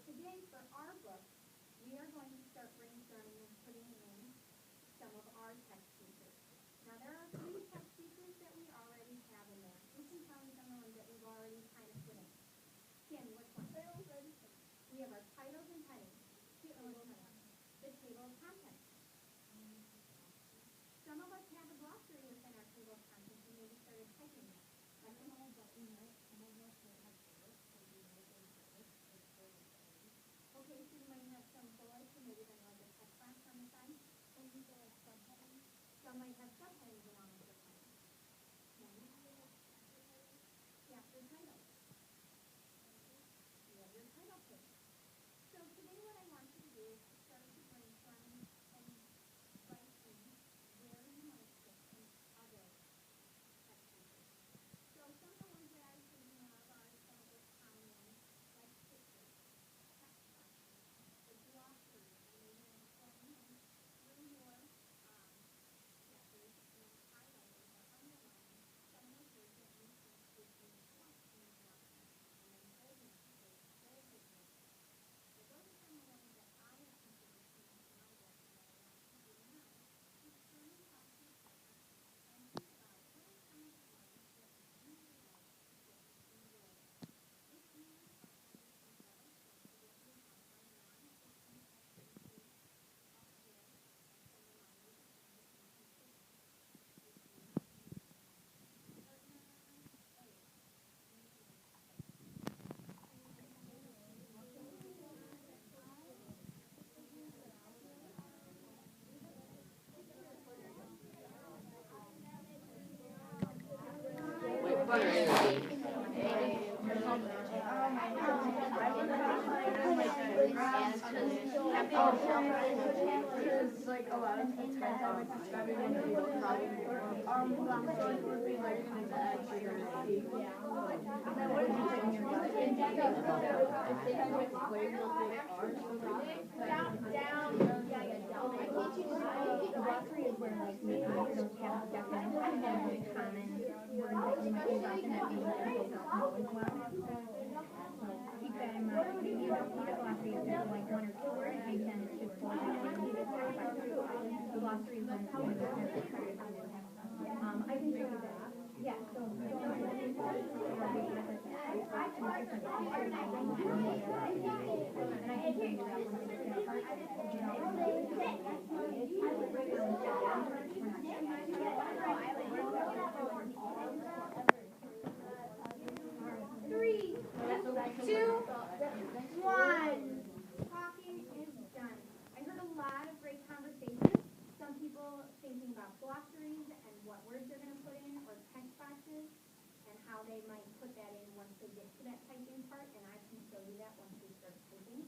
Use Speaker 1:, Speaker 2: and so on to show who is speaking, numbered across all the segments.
Speaker 1: today for our book, we are going to start brainstorming and putting in some of our text features. Now there are 3 text features that we already have in there. Who can tell me some of the ones that we've already kind of put in? Tammy, which one? We have our titles and headings. Caitlin, which one? The table of contents. Some of us have a glossary within our table of contents and maybe started typing that. I don't know, but we might, some of us might have bullets, so we might go bullets, like bullets. Okay, so you might have some bullets and maybe then like a text box on the side. Some people have subheadings. Some might have subheadings along with their headings. Chapter title. You have your title page. So today what I want you to do is to start to brainstorm and write in where you might put some other text features. So some of the ones that I was thinking of are some of those common ones, like pictures, text boxes, the glossary, and maybe then filling in through your chapters and highlighting or underlining some of the words that you think would be plus in your document, and then bolding those bold words. So those are some of the ones that I have considered putting in my book and that I want you to do now. Just turn and talk to your partner and think about what are some of the ones that you would like to put in your book. If you are having some better stuff to get your outline on, put some text features up there and some reminders of things that you can put in. If you're not using your partner, hey, you can make a text.
Speaker 2: Like a lot of the times I would describe it in a problem would be like the edge of your seat.
Speaker 3: Glossary is where like maybe some kind of definition and common words that you might use often that maybe people don't know as well. So keep that in mind. Maybe you don't need a glossary if there's like 1 or 2 words, you can just pull it out and use it by the glossary is when you know I can show you that. Yeah, so and I can show you that
Speaker 1: Three, 2, 1. Talking is done. I heard a lot of great conversations. Some people thinking about glossaries and what words they're going to put in, or text boxes, and how they might put that in once they get to that typing part, and I can show you that once we start typing.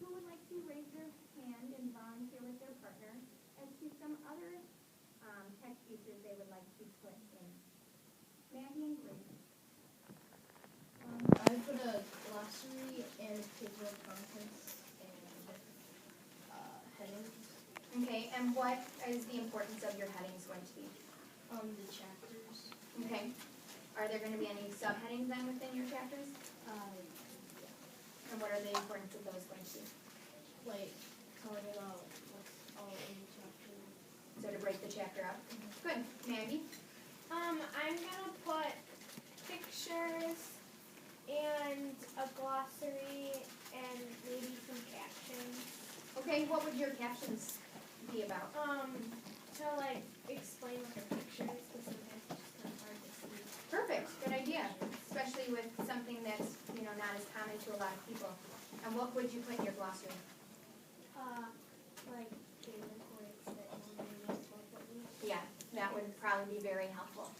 Speaker 1: Who would like to raise their hand and volunteer with their partner as to some other text features they would like to put in? Maggie and Grace.
Speaker 4: I put a glossary and a table of contents and headings.
Speaker 5: Okay, and what is the importance of your headings going to be?
Speaker 4: The chapters.
Speaker 5: Okay. Are there going to be any subheadings then within your chapters?
Speaker 4: Yeah.
Speaker 5: And what are the importance of those going to be?
Speaker 4: Like telling about what's all in the chapter.
Speaker 5: So to break the chapter up? Good. Maggie?
Speaker 6: I'm gonna put pictures and a glossary and maybe some captions.
Speaker 5: Okay, what would your captions be about?
Speaker 6: To like explain what the picture is, because sometimes it's just kind of hard to see.
Speaker 5: Perfect. Good idea. Especially with something that's, not as common to a lot of people. And what would you put in your glossary?
Speaker 6: Like favorite words that nobody knows about me.
Speaker 5: Yeah, that would probably be very helpful.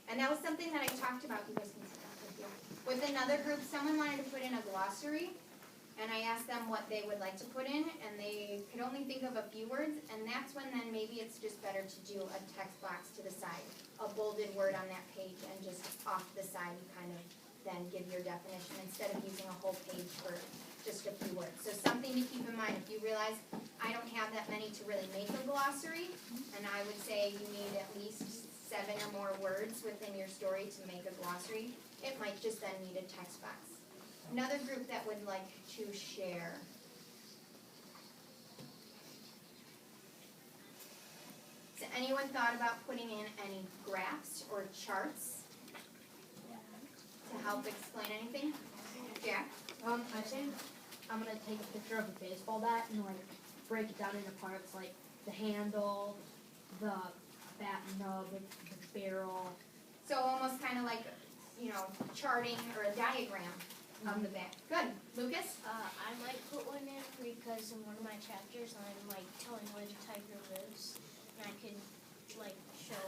Speaker 5: And that was something that I talked about. You guys can sit down with you. With another group, someone wanted to put in a glossary, and I asked them what they would like to put in, and they could only think of a few words, and that's when then maybe it's just better to do a text box to the side, a bolded word on that page, and just off to the side you kind of then give your definition instead of using a whole page for just a few words. So something to keep in mind, if you realize I don't have that many to really make a glossary, and I would say you need at least 7 or more words within your story to make a glossary, it might just then need a text box. Another group that would like to share. Has anyone thought about putting in any graphs or charts to help explain anything? Jack?
Speaker 7: I think I'm gonna take a picture of a baseball bat and like break it down into parts like the handle, the bat nub, the barrel.
Speaker 5: So almost kind of like, charting or a diagram of the bat. Good. Lucas?
Speaker 6: I might put one in because in one of my chapters I'm like telling where the tiger lives, and I could like show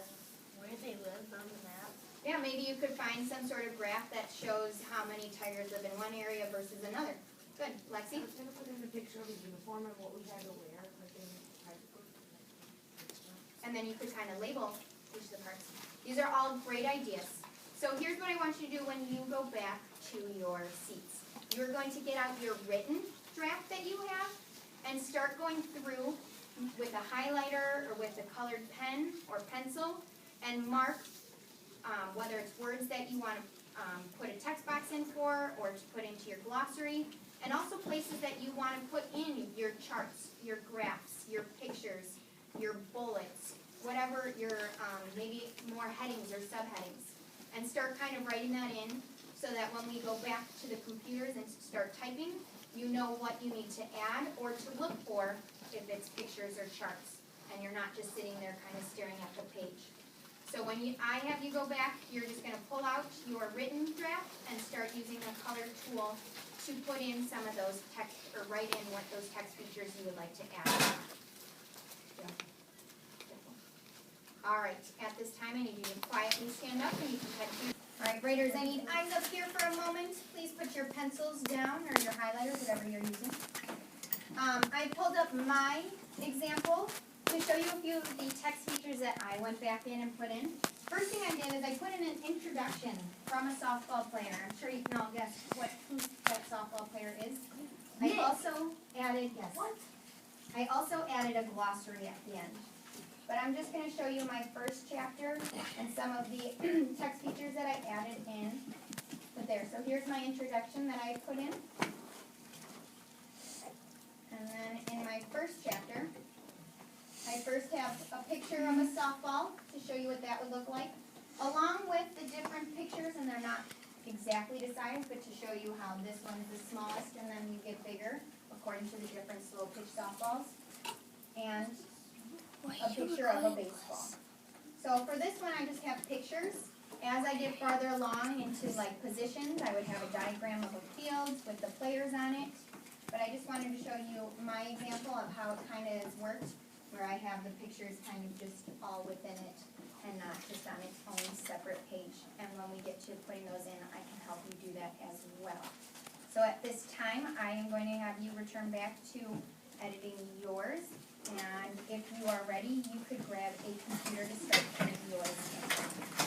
Speaker 6: where they live on the map.
Speaker 5: Yeah, maybe you could find some sort of graph that shows how many tigers live in one area versus another. Good.
Speaker 7: I
Speaker 5: Lexi?
Speaker 7: was gonna put in a picture of a uniform and what we had to wear, like in high school.
Speaker 5: And then you could kind of label each of the parts. These are all great ideas. So here's what I want you to do when you go back to your seats. You're going to get out your written draft that you have and start going through with a highlighter or with a colored pen or pencil and mark whether it's words that you want to put a text box in for or to put into your glossary, and also places that you want to put in your charts, your graphs, your pictures, your bullets, whatever your maybe more headings or subheadings, and start kind of writing that in so that when we go back to the computers and start typing, you know what you need to add or to look for if it's pictures or charts, and you're not just sitting there kind of staring at the page. So when I have you go back, you're just going to pull out your written draft and start using the color tool to put in some of those text, or write in what those text features you would like to add. Yeah. All right, at this time I need you to quietly stand up and you can head to. All right, graders, I need eyes up here for a moment. Please put your pencils down or your highlighters, whatever you're using. I pulled up my example to show you a few of the text features that I went back in and put in. First thing I did is I put in an introduction from a softball player. I'm sure you can all guess who that softball player is. I also added, yes. What? I also added a glossary at the end. But I'm just going to show you my first chapter and some of the text features that I added in. But there, so here's my introduction that I put in. And then in my first chapter, I first have a picture of a softball to show you what that would look like, along with the different pictures, and they're not exactly the size, but to show you how this one is the smallest, and then you get bigger according to the different slow pitch softballs, and a picture of a baseball. So for this one, I just have pictures. As I get farther along into like positions, I would have a diagram of a field with the players on it. But I just wanted to show you my example of how it kind of has worked, where I have the pictures kind of just all within it and not just on its own separate page. And when we get to putting those in, I can help you do that as well. So at this time, I am going to have you return back to editing yours. And if you are ready, you could grab a computer to start putting yours in.